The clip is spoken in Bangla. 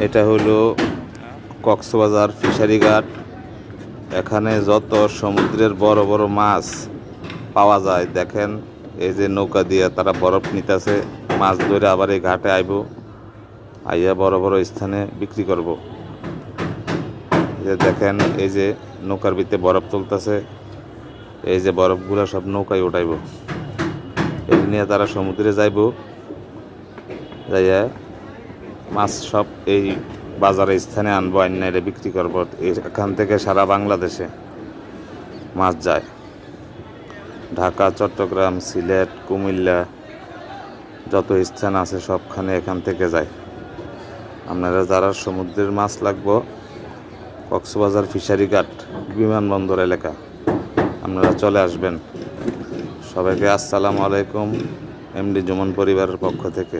এটা হলো কক্সবাজার ফিশারি ঘাট। এখানে যত সমুদ্রের বড় বড় মাছ পাওয়া যায় দেখেন, এই যে নৌকা দিয়ে তারা বরফ নিতেছে, মাছ ধরে আবার এই ঘাটে আইব, আইয়া বড় বড় স্থানে বিক্রি করব। যে দেখেন এই যে নৌকার ভিতরে বরফ তুলতেছে, এই যে বরফগুলো সব নৌকায় উঠাইব, এই নিয়ে তারা সমুদ্রে যাইব, যাইয়া মাছ সব এই বাজারে স্থানে আনবো, আইনা এটা বিক্রি করবো। এখান থেকে সারা বাংলাদেশে মাছ যায়, ঢাকা, চট্টগ্রাম, সিলেট, কুমিল্লা, যত স্থান আছে সবখানে এখান থেকে যায়। আপনারা যারা সমুদ্রের মাছ লাগবো, কক্সবাজার ফিশারি ঘাট বিমানবন্দর এলাকা, আপনারা চলে আসবেন। সবাইকে আসসালামু আলাইকুম, এমডি জুমন পরিবারের পক্ষ থেকে।